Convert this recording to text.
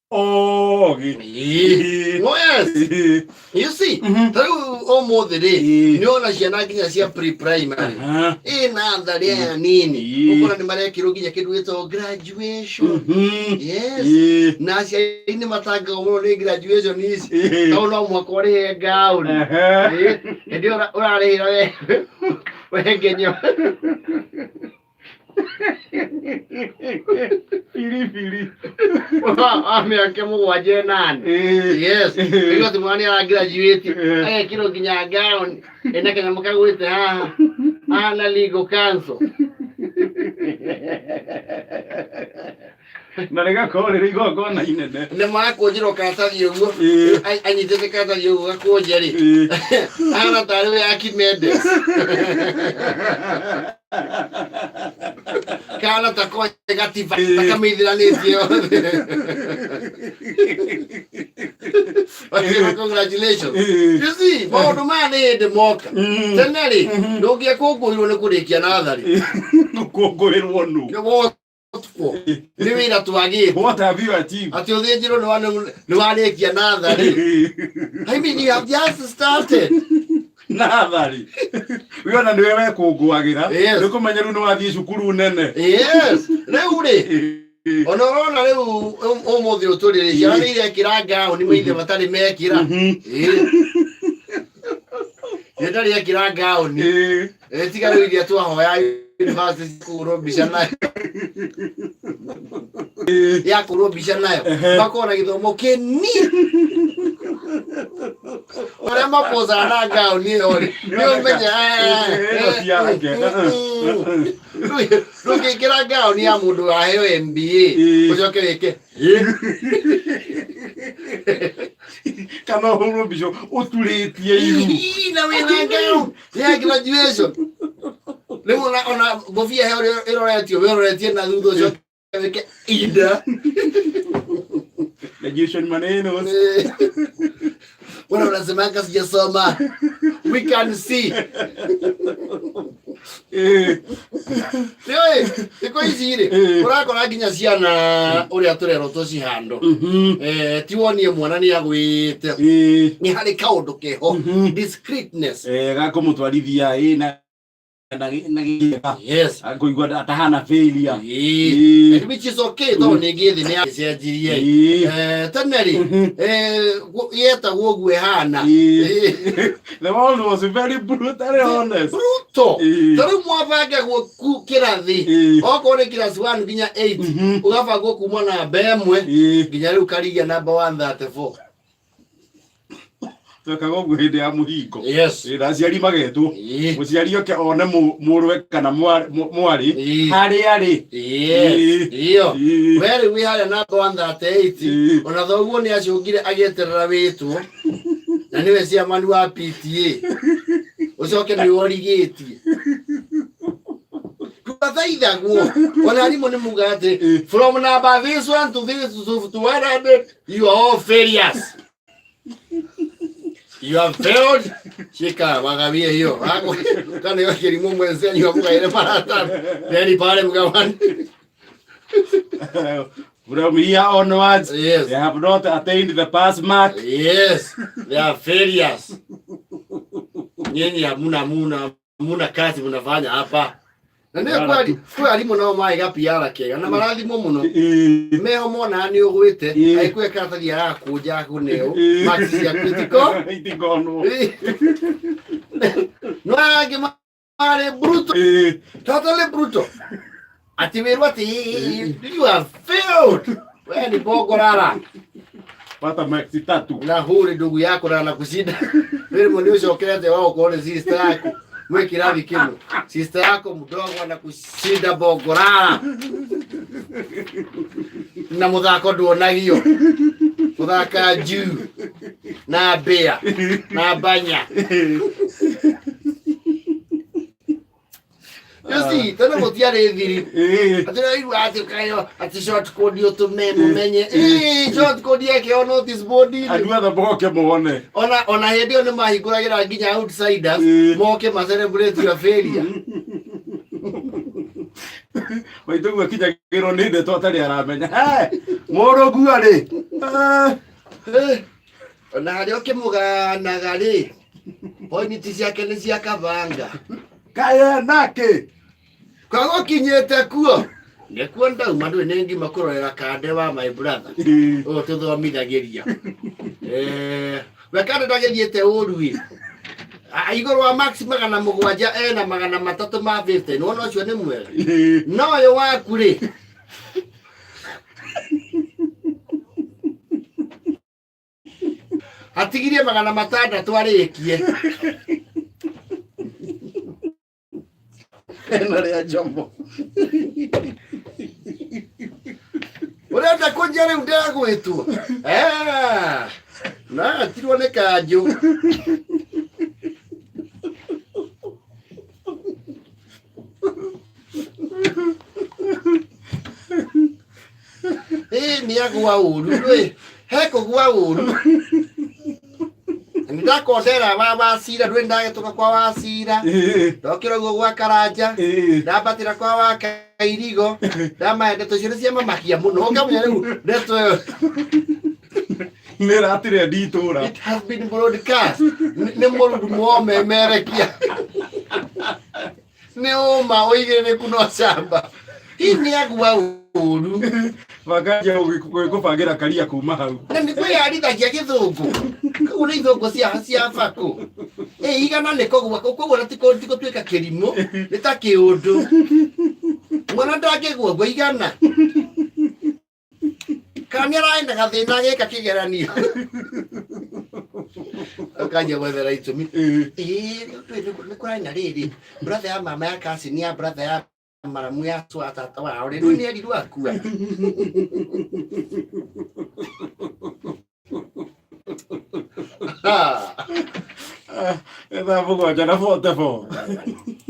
Oh, yes. You see, almost the day. You know, she not getting a pre-primary. Nada ya nini. Ukona ni mara kirugi kidu ito graduation. Yes. Na si ini mataga umone graduation is. Tauna mwakore gauni. Ndio ora wegenyo. Fili. Ame akemu waje nani. Yes. Iko tumwani ala graduate. Kilo ginya gown. Enaka namuka wete ana legal counsel. Nalega kole rigo kona inene. Ne ma ko jiro kata yugo. Anyi tete kata yugo ko jeri. Ana taru akimede. Kana tako negativa takamidira nitio. Congratulations. You see, maundu mane de moka. Teneri, ndogia kuguirwo ni kurikia nathari. Kuguirwo nu. Ni wira twagite. What have you achieved? Ati uthinjiro ni warikia nathari. I mean, you have just started. Nathari. Wiona ni wewe kuguagira. Nikumenya ru ni wathie cukuru nene. Yes. Riu ri. Ona riu umuthi uturire ciana ni irekira ngao ni mwithe batari mekira. Ndari ekira ngao ni. Tiga riu iria twahoya university kuro bica nayo. Ya kuro bica nayo. Bakona githomo keni. Ora mapoza na ngao ni ori. Ni umenya. Ruki kira ngao ni ya mundu aheo MBA. Ucoke weke. Kana horo bicho uturitie iru. Na wena ngao. Ya graduation. Lemo ona bofia heo iroretio na thutho ucoke weke ida. Graduation maneno. Wana unasemanga sijasoma. We can see. Iko izire. Urakora ginya ciana uria turero tucihando. Tiwonie mwana ni agwite. Ni hari kaundu keho. Discreetness. Gakumutwarithia na yes. Kuigua atahana failure. Which is okay though nigithi ni aciajirie. Taneri yeta gogwe hana. The world was very brutally honest. Brutal. Tari mwavage go kirathi. Okore class 1 ginya 8. Ugafa go kumona bemwe ginya riu karigia number 134. Twekaga uguo hindi ya muhingo. Yes. Aciari magetwo. Muciari oke one murwe kana mwari hari ari. Yes. Iyo. Where we had number 138. Ona thoguo ni acungire agieterera witwo. Na niwe cia manu wa PTA. Ucoke ni origitie. Kubathaitha guo. Ona arimu ni mugate from number this one to this to 100 you are all failures. You have failed. Shika wagabie hiyo. Hako kana yo kirimu mwenzi ni wabuka ile parata. Then pale mgawani. From here onwards, yes. They have not attained the pass mark. Yes, they are failures. Nyinyi hamuna kazi mnafanya hapa. Na ndio kwa alimu nao mai gapi yala kega na marathi muno meho mona ni ugwite aikwe karatathi ya kuja kuneo maxi ya critical itiko no no age mare bruto totally bruto atimerwa ti you have failed wewe ni bogorara pata maxi tatu na huri ndugu yako na kushinda wewe mwenyewe usiokelete wao kuone sister yako mwe kirathi kinu sister yako mdogo anakushinda bogorara na muthako nduonagio muthaka juu na bea na banya. Yosi tena motiare thiri atira iru ati kayo ati short code yo to menye short code yake on notice board aduatha boke muone ona hindi one mahinguragira nginya outsiders moke ma celebrate your failure. Waitu gwa kinya giro ni ndeto atari aramenya murogu ari Ona harĩ ũkĩmũganaga rĩ, pointi ciake nĩ cia kabanga. Kaya nake Kwa gũkinyĩte kuo nĩkuo ndauma ndũĩ nĩ ngima kũrorera kande wa my brother ũyũ tũthomithagĩria. We kande ndagĩthiĩte ũru-ĩ, igũrũ wa max 700 ena 300 ma 50, nĩwona ũcio nĩ mwega. No ũyũ waku rĩ, atigirie 600 arĩkie. ena rĩa Jomo. Ũrenda kũnjia rĩu ndagwĩtwo? Na atirwo nĩ kanjũ. Nĩ agwa ũru ndũĩ, he kũgwa ũru. Ndakondera wa Wacira ndũĩ ndagĩtũka kwa Wacira, ndokĩra ũguo gwa Karanja, ndambatĩra kwa wa Kairigo, ndamahe ndeto icio nĩ ciamamakia mũno. Ũkamenya rĩu ndeto ĩyo nĩ ratire nditũra. It has been broadcast. Nĩ mũrurumo wa ũmemerekia. Nĩ ũma ũigĩrĩrĩku no camba. Nĩ agwa ũru. Makanjia gũkũbangĩra karia kuma hau. Na nĩ kwĩyarithagia Gĩthũngũ. Kau nĩ ithũngũ cia bako. Igana nĩ kũgwa, koguo gũtuĩka kĩrimũ, nĩ ta kĩũndũ. Mwana ndangĩgwa ũguo igana. Kana nĩ ararĩ na gathĩna gĩka kĩgeranio. Ũkanjia gwethera itũmi. Nĩ kũrarĩ na rĩrĩ, brother ya mama ya cousin ya brother ya maramu ya tata wao rĩu nĩ erirwo akua. Etha mũgwanja na 44.